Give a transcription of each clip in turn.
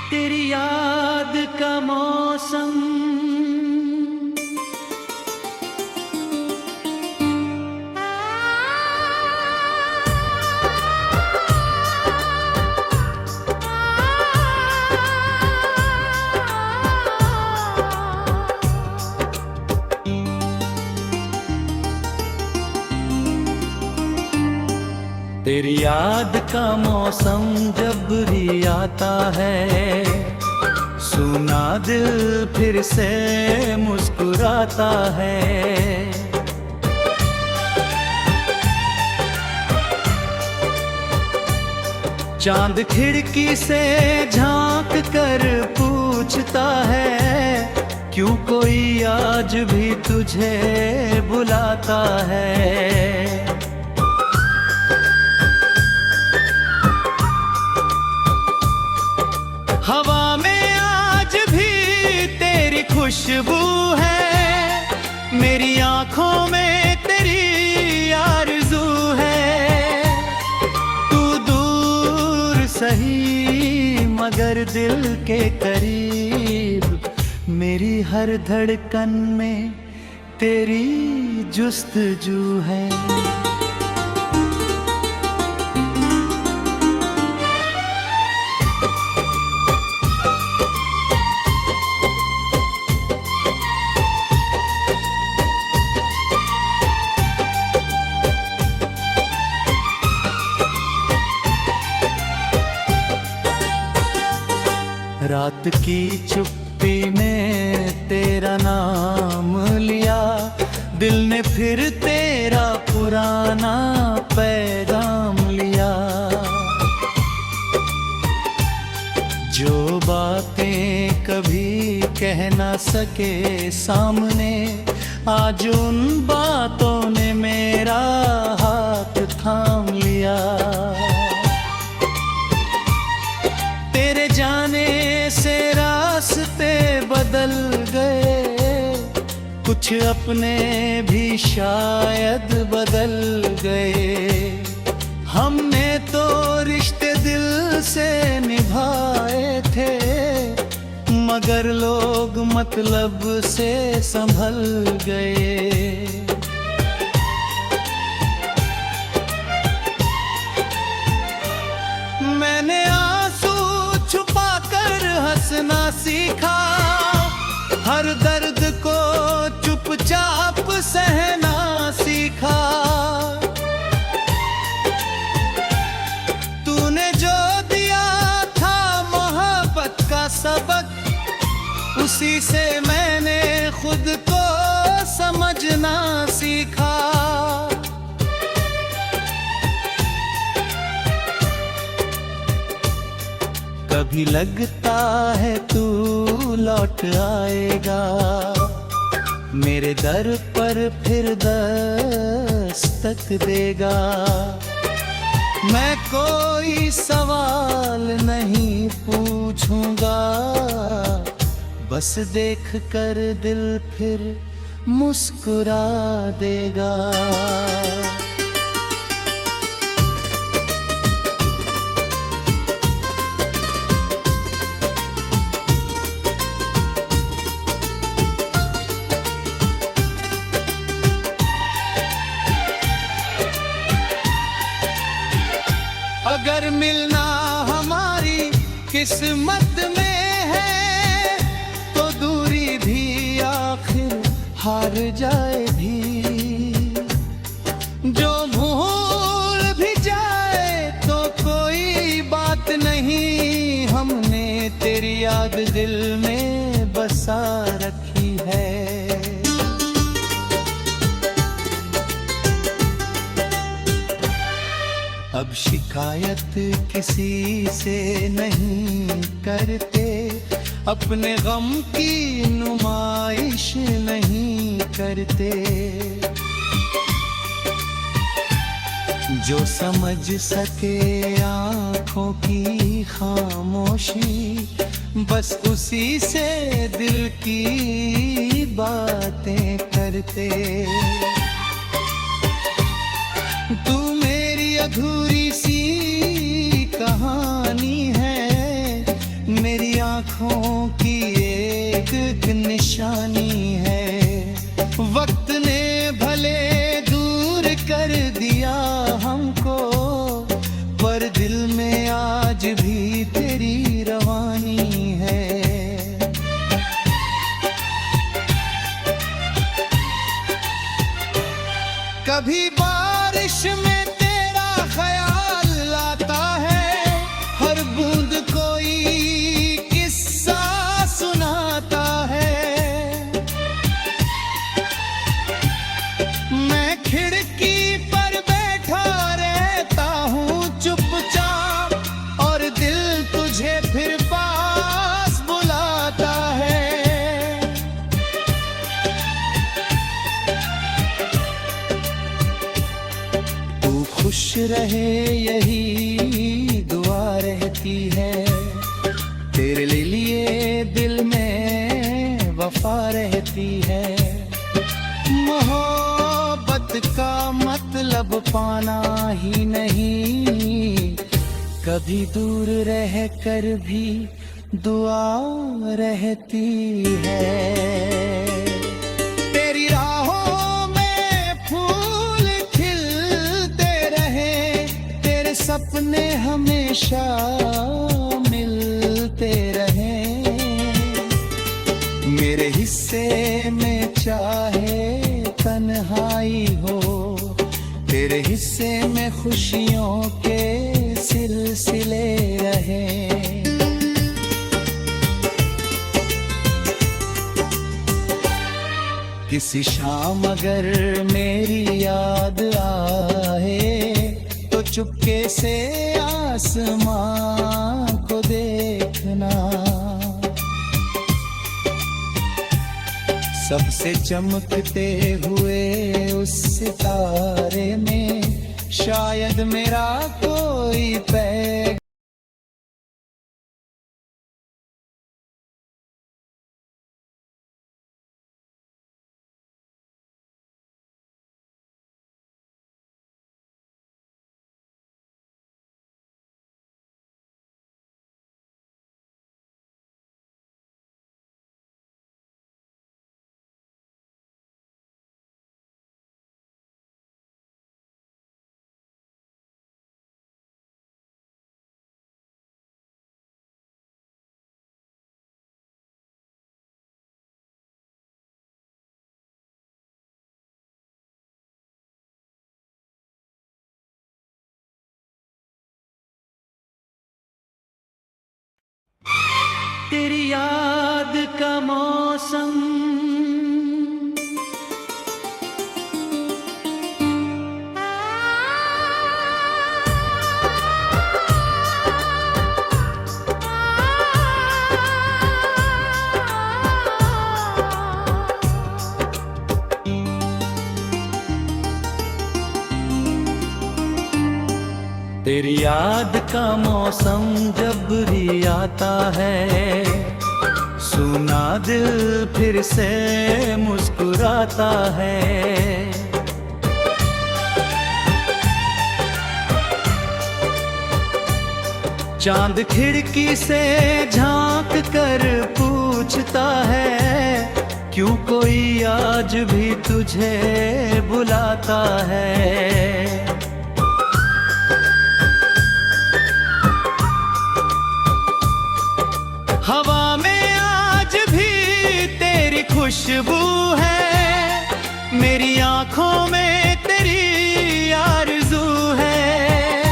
तेरी याद का मौसम तेरी याद का मौसम जब भी आता है, सुना दिल फिर से मुस्कुराता है। चांद खिड़की से झांक कर पूछता है, क्यों कोई आज भी तुझे बुलाता है। हवा में आज भी तेरी खुशबू है, मेरी आंखों में तेरी आरज़ू है। तू दूर सही मगर दिल के करीब, मेरी हर धड़कन में तेरी जुस्तजू है। रात की चुप्पी ने तेरा नाम लिया, दिल ने फिर तेरा पुराना पैगाम लिया। जो बातें कभी कह ना सके सामने, आज उन बातों ने मेरा हाथ थाम लिया। तेरे जाने से रास्ते बदल गए, कुछ अपने भी शायद बदल गए। हमने तो रिश्ते दिल से निभाए थे, मगर लोग मतलब से संभल गए। मैंने हंसना सीखा, हर दर्द को चुपचाप सहना सीखा। तूने जो दिया था मोहब्बत का सबक, उसी से मैंने खुद को समझना सीखा। कभी लगता है तू लौट आएगा, मेरे दर पर फिर दस्तक देगा। मैं कोई सवाल नहीं पूछूंगा, बस देख कर दिल फिर मुस्कुरा देगा। अगर मिलना हमारी किस्मत में है, तो दूरी भी आखिर हार जाए भी। जो भूल भी जाए तो कोई बात नहीं, हमने तेरी याद दिल में बसा रखी है। अब शिकायत किसी से नहीं करते, अपने गम की नुमाइश नहीं करते। जो समझ सके आँखों की खामोशी, बस उसी से दिल की बातें करते। तू मेरी अधूरी सी कहानी है, मेरी आँखों की एक निशानी है। वक्त ने भले दूर कर दिया हमको, पर दिल में आज भी तेरी रवानी है। कभी बारिश में तेरा ख्याल आता है, हर बूंद कोई किस्सा सुनाता है। मैं खिड़की पर बैठा रहता हूँ चुपचाप, और दिल तुझे फिर पास बुलाता है। तू खुश रहे यही दुआ रहती है, तेरे लिए दिल में वफा रहती है। मोहब्बत का मतलब पाना ही नहीं, कभी दूर रह कर भी दुआ रहती है। तेरी राहों में फूल खिलते रहे, तेरे सपने हमेशा मिलते रहे। मेरे हिस्से में चाहे तन्हाई हो, तेरे हिस्से में खुशियों के सिलसिले रहे। किसी शाम अगर मेरी याद आए, तो चुपके से आसमां को देखना। सबसे चमकते हुए उस सितारे में शायद मेरा कोई पैगाम। तेरी याद का मौसम तेरी याद का मौसम जब भी आता है, सुना दिल फिर से मुस्कुराता है। चांद खिड़की से झांक कर पूछता है, क्यों कोई आज भी तुझे बुलाता है। हवा में आज भी तेरी खुशबू है, मेरी आंखों में तेरी आरज़ू है।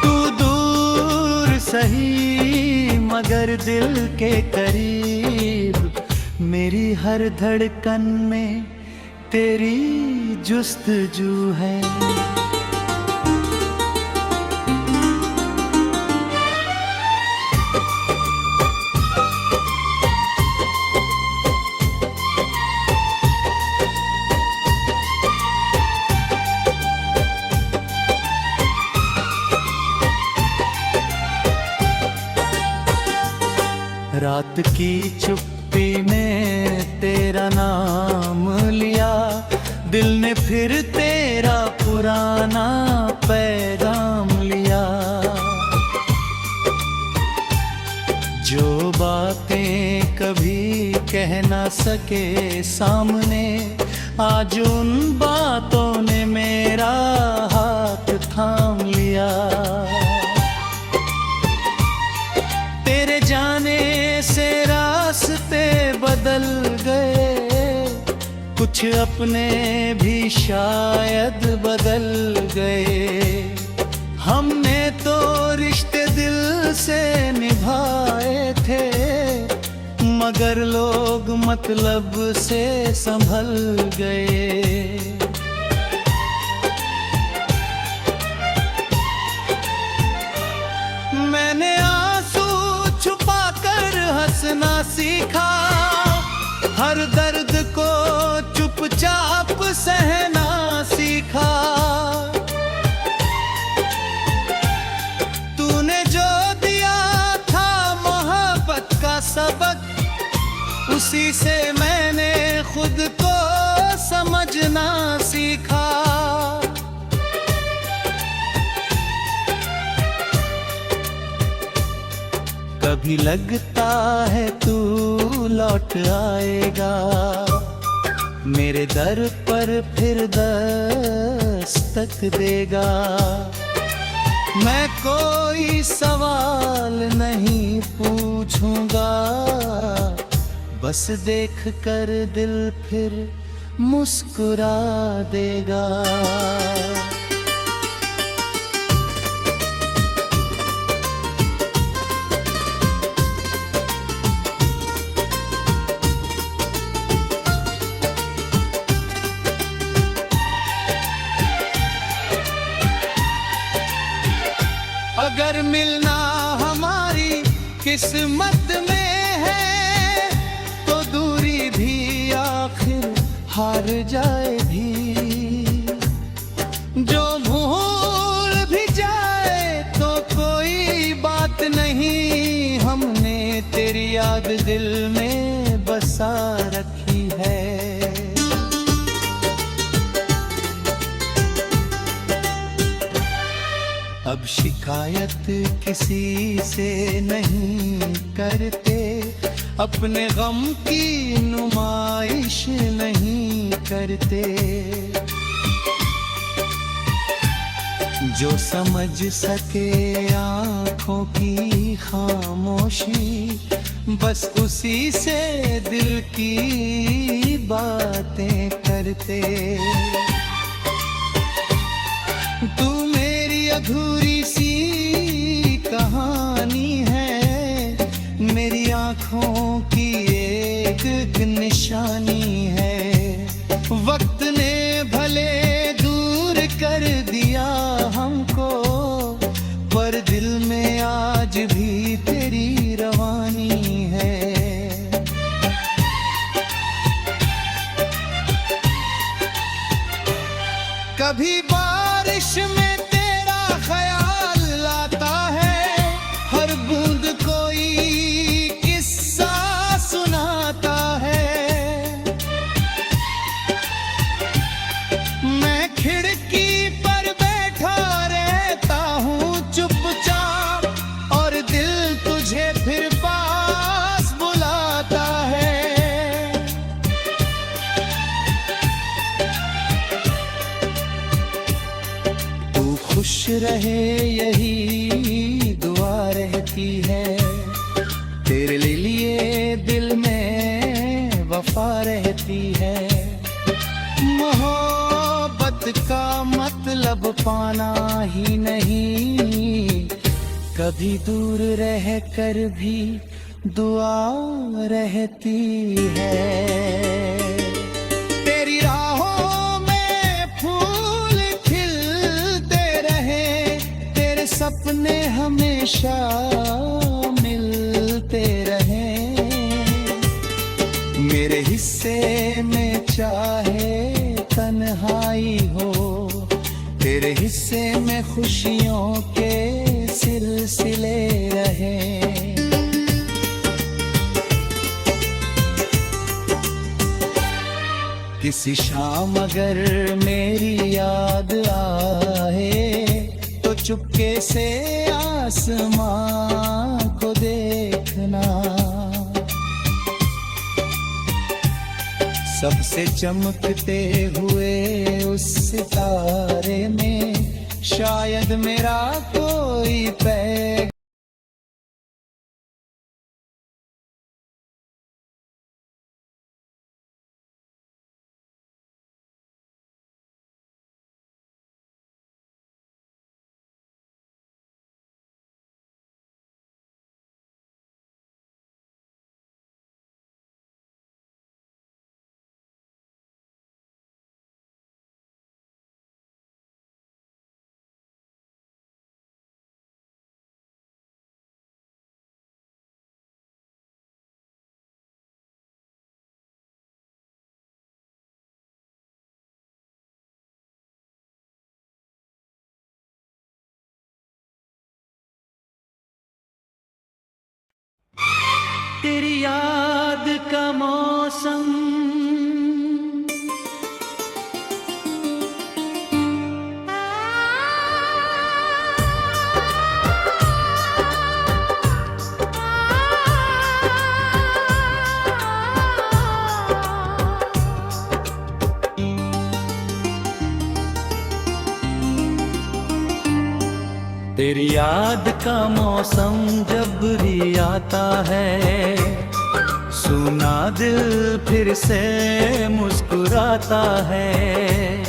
तू दूर सही मगर दिल के करीब, मेरी हर धड़कन में तेरी जुस्तजू है। रात की चुप्पी में तेरा नाम लिया, दिल ने फिर तेरा पुराना पैगाम लिया। जो बातें कभी कह ना सके सामने, आज उन बातों ने मेरा हाथ थाम लिया। तेरे जाने से रास्ते बदल गए, कुछ अपने भी शायद बदल गए। हमने तो रिश्ते दिल से निभाए थे, मगर लोग मतलब से संभल गए। मैंने आंसू छुपाकर हंसना सीखा, हर दर्द को चुपचाप सहना सीखा। तूने जो दिया था मोहब्बत का सबक, उसी से मैंने खुद को समझना सीखा। कभी लगता है तू लौट आएगा, मेरे दर पर फिर दस्तक देगा। मैं कोई सवाल नहीं पूछूंगा, बस देख कर दिल फिर मुस्कुरा देगा। अगर मिलना हमारी किस्मत में है, तो दूरी भी आखिर हार जाए भी। जो भूल भी जाए तो कोई बात नहीं, हमने तेरी याद दिल में बसा रखी है। अब शिकायत किसी से नहीं करते, अपने गम की नुमाइश नहीं करते। जो समझ सके आँखों की खामोशी, बस उसी से दिल की बातें करते। तू मेरी अधूरी सी कहानी है, मेरी आँखों की एक निशानी है। वक्त ने भले दूर कर दिया हमको, पर दिल में आज भी तेरी रवानी है। कभी बारिश में तेरा ख्याल आता है, हर बूंद कोई किस्सा सुनाता है। मैं खिड़की पर बैठा रहता हूँ चुपचाप, और दिल तुझे फिर पास बुलाता है। खुश रहे यही दुआ रहती है, तेरे लिए दिल में वफा रहती है। मोहब्बत का मतलब पाना ही नहीं, कभी दूर रह कर भी दुआ रहती है। तेरी राहों में फूल खिलते रहे, तेरे सपने हमेशा मिलते रहे। मेरे हिस्से में चाहे तन्हाई हो, तेरे हिस्से में खुशियों के सिलसिले रहे। किसी शाम अगर मेरी याद आए, तो चुपके से आसमां को देखना। सबसे चमकते हुए उस सितारे में शायद मेरा कोई पैगाम। तेरी याद का मौसम तेरी याद का मौसम जब भी आता है, सुना दिल फिर से मुस्कुराता है।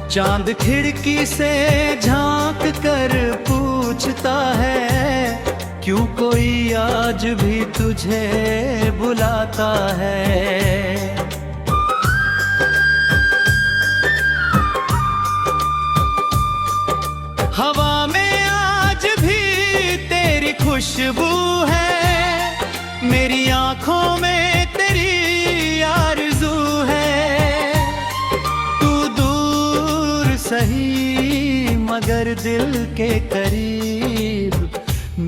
चांद खिड़की से झांक कर पूछता है, क्यों कोई आज भी तुझे बुलाता है। हवा में आज भी तेरी खुशबू है, मेरी आंखों में तेरी आरज़ू है। तू दूर सही मगर दिल के करीब,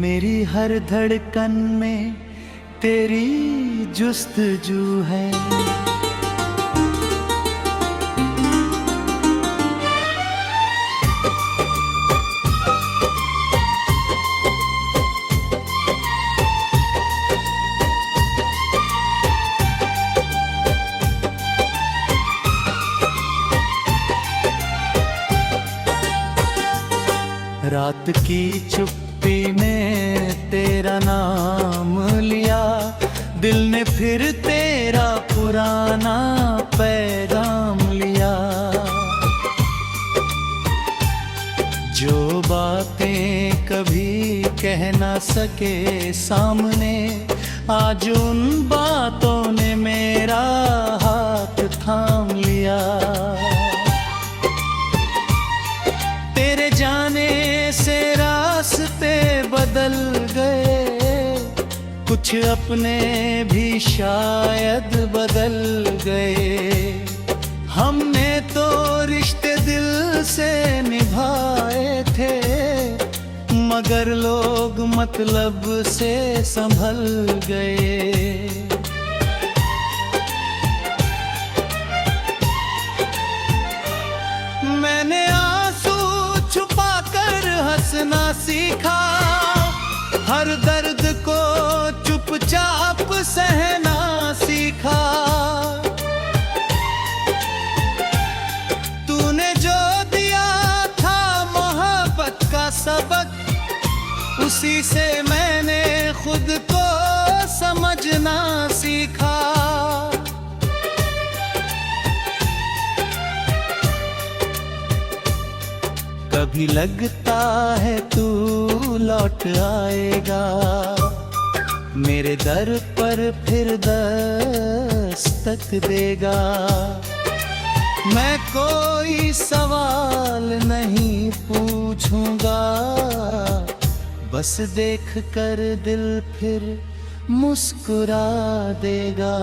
मेरी हर धड़कन में तेरी जुस्तजू है। रात की चुप्पी में तेरा नाम लिया, दिल ने फिर तेरा पुराना पैगाम लिया। जो बातें कभी कह ना सके सामने, आज उन बातों ने मेरा हाथ थाम लिया। तेरे जाने से रास्ते बदल गए, कुछ अपने भी शायद बदल गए। हमने तो रिश्ते दिल से निभाए थे, मगर लोग मतलब से संभल गए। मैंने हंसना सीखा, हर दर्द को चुपचाप सहना सीखा। तूने जो दिया था मोहब्बत का सबक, उसी से मैंने खुद को समझना सीखा। कभी लगता है तू लौट आएगा, मेरे दर पर फिर दस्तक देगा। मैं कोई सवाल नहीं पूछूंगा, बस देख कर दिल फिर मुस्कुरा देगा।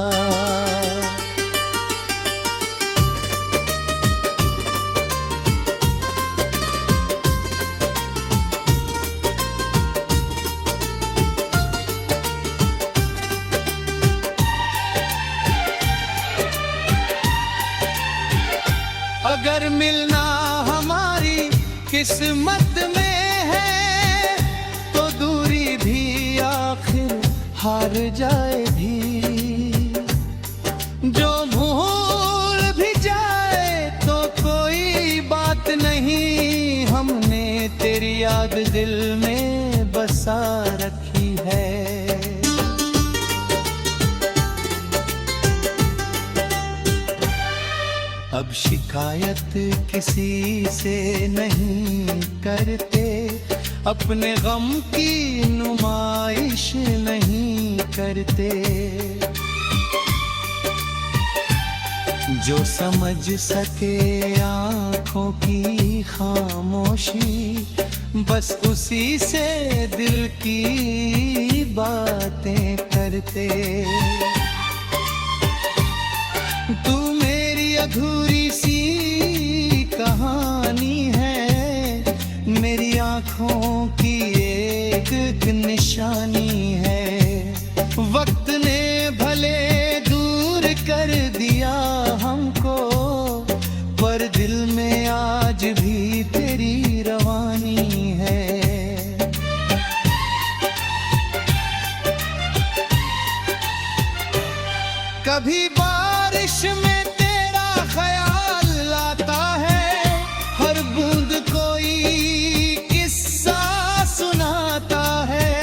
अगर मिलना हमारी किस्मत में है, तो दूरी भी जाए भी, जो भूल भी जाए तो कोई बात नहीं, हमने तेरी याद दिल में बसा रखी है। अब शिकायत किसी से नहीं करते, अपने गम की नुमाइश नहीं करते। जो समझ सके आँखों की खामोशी, बस उसी से दिल की बातें करते। तू मेरी अधूरी सी कहानी है, मेरी आँखों की एक निशानी है। वक्त ने भले दूर कर दिया हमको, पर दिल में आज भी तेरी रवानी है। कभी बारिश में तेरा ख्याल आता है, हर बूंद कोई किस्सा सुनाता है।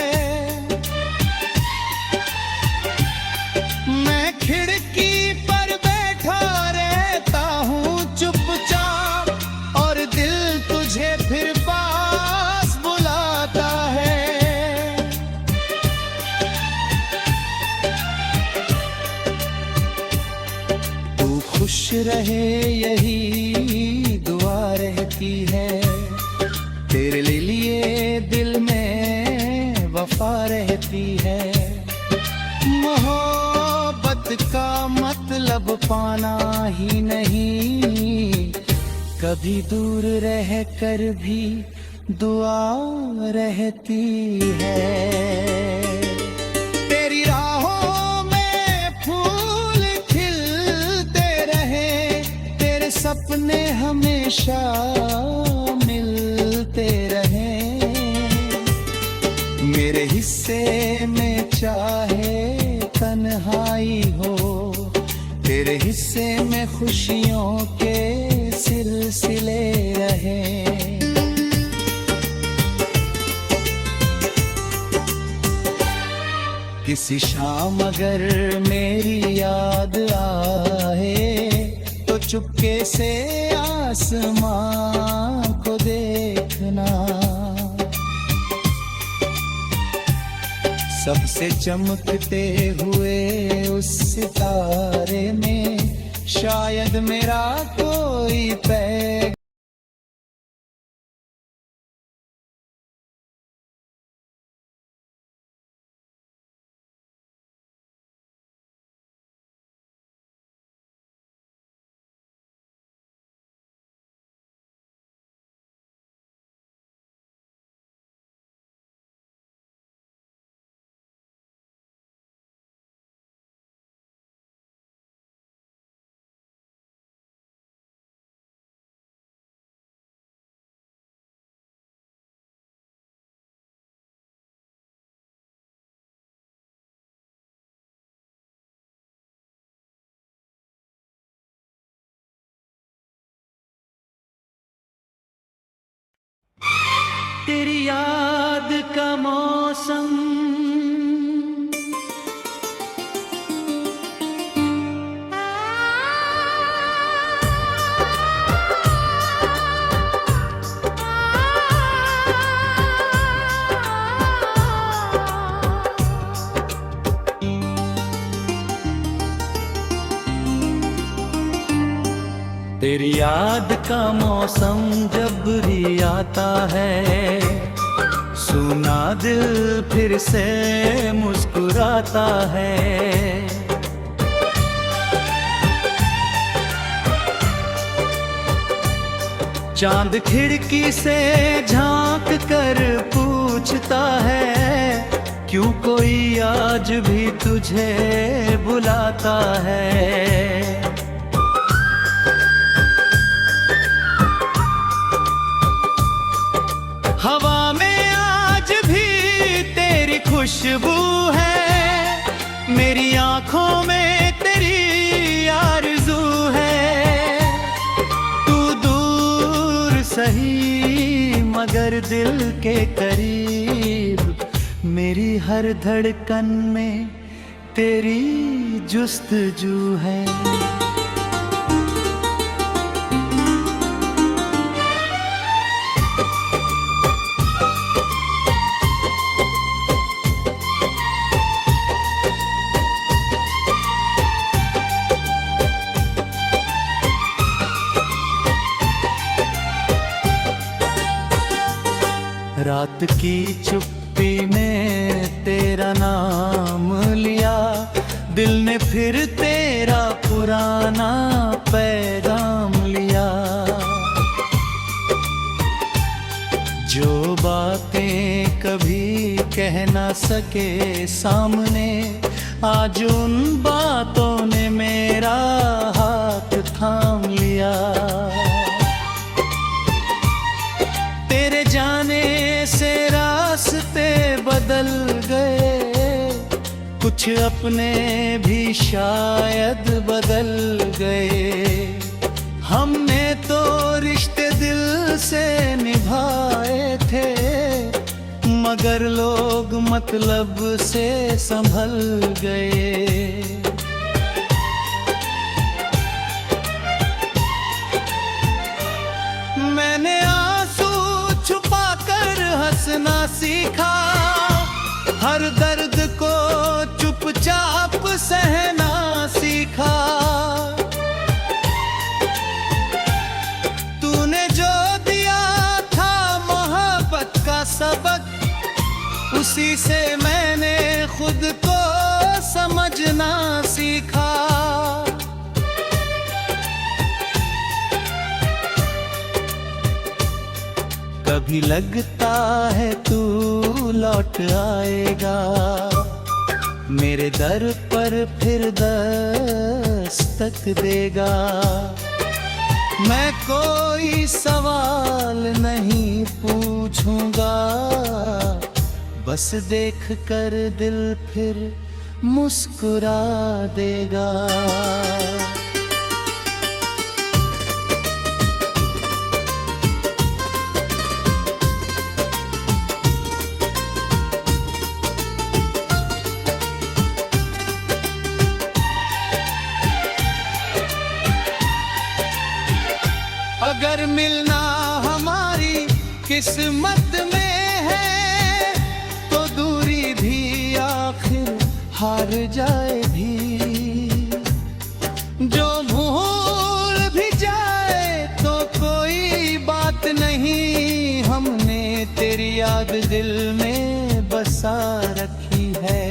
मैं खिड़की पर बैठा रहता हूँ चुपचाप, और दिल तुझे फिर पास बुलाता है। तू खुश रहे यही दुआ रहती है, तेरे लिए दिल में वफा रहती है। मोहब्बत का मतलब पाना ही नहीं, कभी दूर रह कर भी दुआ रहती है। तेरी राहों में फूल खिलते रहे, तेरे सपने हमेशा मिलते रहे। मेरे हिस्से में चाहे तन्हाई हो, तेरे हिस्से में खुशियों के सिलसिले रहे। किसी शाम अगर मेरी याद आए, तो चुपके से आसमां को देखना। सबसे चमकते हुए उस सितारे में शायद मेरा कोई पैगाम। तेरी याद का मौसम तेरी याद का मौसम जब भी आता है, सुना दिल फिर से मुस्कुराता है। चांद खिड़की से झांक कर पूछता है, क्यों कोई आज भी तुझे बुलाता है। हवा में आज भी तेरी खुशबू है, मेरी आंखों में तेरी आरज़ू है। तू दूर सही मगर दिल के करीब, मेरी हर धड़कन में तेरी जुस्तजू है। रात की चुप्पी में तेरा नाम लिया, दिल ने फिर तेरा पुराना पैगाम लिया। जो बातें कभी कह ना सके सामने, आज उन बातों ने मेरा हाथ थाम लिया। तेरे जाने से रास्ते बदल गए, कुछ अपने भी शायद बदल गए। हमने तो रिश्ते दिल से निभाए थे, मगर लोग मतलब से संभल गए। मैंने हंसना सीखा, हर दर्द को चुपचाप सहना सीखा। तूने जो दिया था मोहब्बत का सबक, उसी से मैंने खुद को समझना सीखा। कभी लगता है तू लौट आएगा, मेरे दर पर फिर दस्तक देगा। मैं कोई सवाल नहीं पूछूंगा, बस देख कर दिल फिर मुस्कुरा देगा। अगर मिलना हमारी किस्मत में है, तो दूरी भी आखिर हार जाए भी। जो भूल भी जाए तो कोई बात नहीं, हमने तेरी याद दिल में बसा रखी है।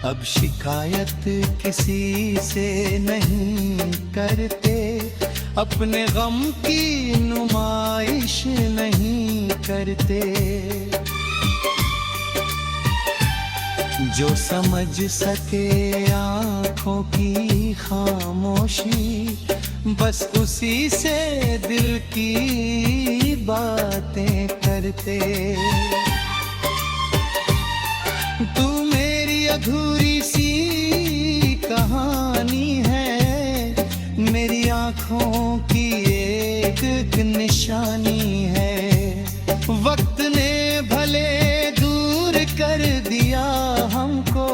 अब शिकायत किसी से नहीं करते, अपने गम की नुमाइश नहीं करते। जो समझ सके आँखों की खामोशी, बस उसी से दिल की बातें करते। तू मेरी अधूरी सी कहानी है, मेरी आँखों की एक निशानी है। वक्त ने भले दूर कर दिया हमको,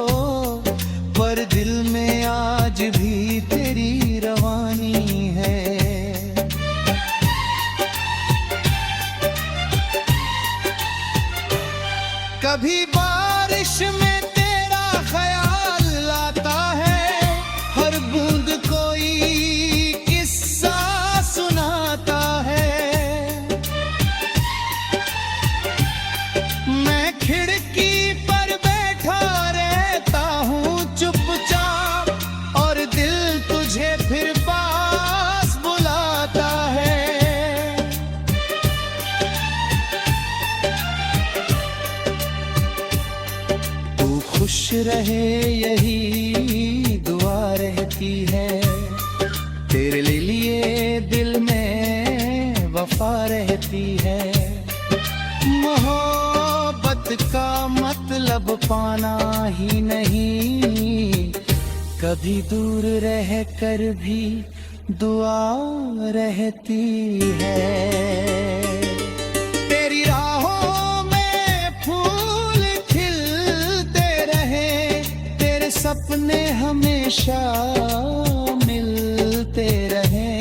पर दिल में आज भी तेरी रवानी है। कभी बारिश में तेरा ख्याल आता है, हर बूंद कोई किस्सा सुनाता है। मैं खिड़की पर बैठा रहता हूँ चुपचाप, और दिल तुझे फिर पास बुलाता है। खुश रहे यही दुआ रहती है, तेरे लिए दिल में वफा रहती है। का मतलब पाना ही नहीं, कभी दूर रह कर भी दुआ रहती है। तेरी राहों में फूल खिलते रहे, तेरे सपने हमेशा मिलते रहे।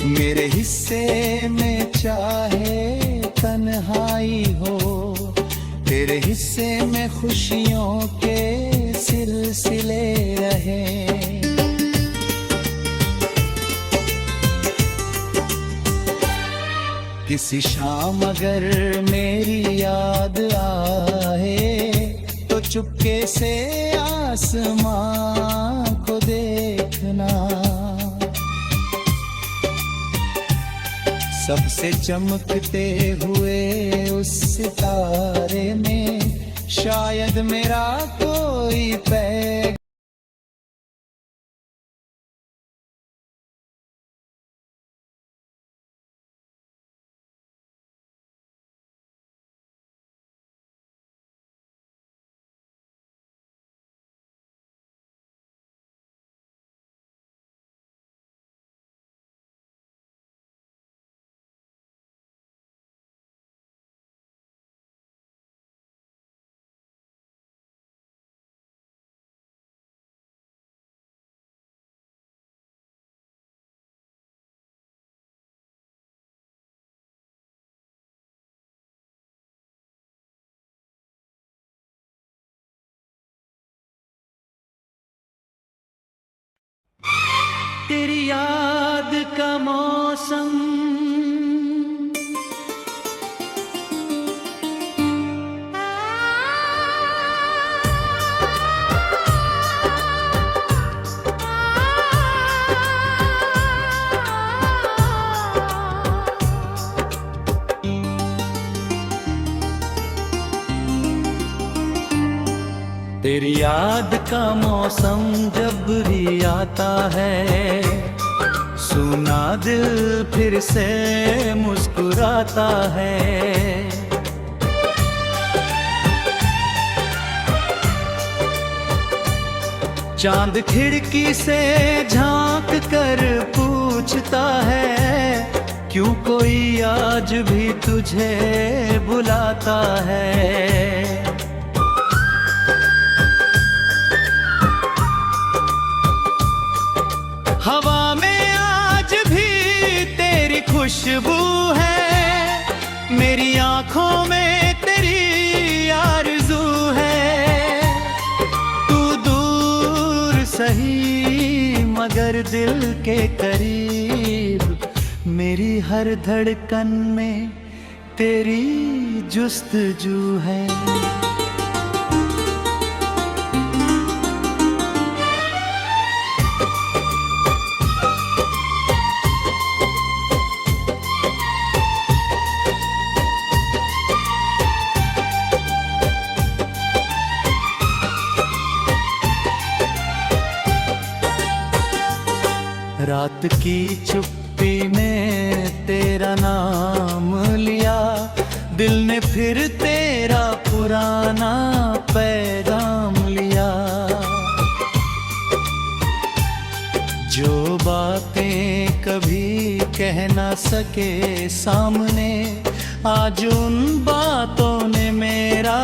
मेरे हिस्से में चाहे तन्हाई हो, तेरे हिस्से में खुशियों के सिलसिले रहे। किसी शाम अगर मेरी याद आए तो चुपके से आसमां को देखना, सबसे चमकते हुए उस सितारे में शायद मेरा कोई पैगाम। तेरी याद का मौसम तेरी याद का मौसम जब भी आता है, सुना दिल फिर से मुस्कुराता है। चांद खिड़की से झांक कर पूछता है, क्यों कोई आज भी तुझे बुलाता है। हवा में आज भी तेरी खुशबू है, मेरी आंखों में तेरी आरज़ू है। तू दूर सही मगर दिल के करीब, मेरी हर धड़कन में तेरी जुस्तजू है। रात की चुप्पी में तेरा नाम लिया, दिल ने फिर तेरा पुराना पैगाम लिया। जो बातें कभी कह ना सके सामने, आज उन बातों ने मेरा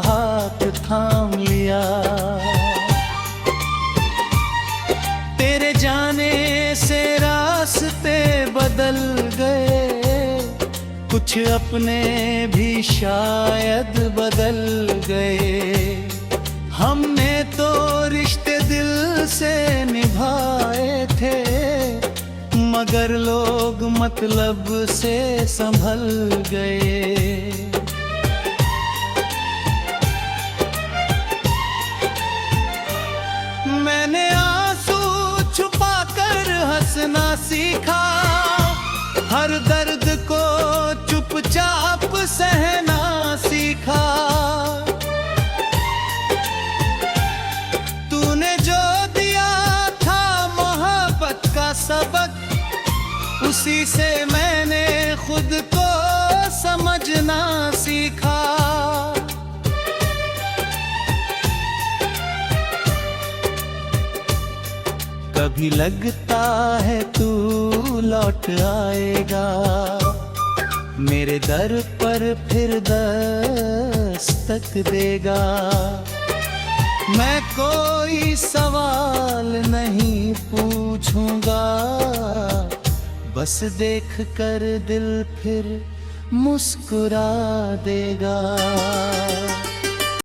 हाथ थाम लिया। तेरे जाने से रास्ते बदल गए, कुछ अपने भी शायद बदल गए। हमने तो रिश्ते दिल से निभाए थे, मगर लोग मतलब से संभल गए। मैंने हंसना सीखा, हर दर्द को चुपचाप सहना सीखा। तूने जो दिया था मोहब्बत का सबक, उसी से मैंने खुद को समझना सीखा। कभी लगता है तू लौट आएगा, मेरे दर पर फिर दस्तक देगा। मैं कोई सवाल नहीं पूछूंगा, बस देख कर दिल फिर मुस्कुरा देगा।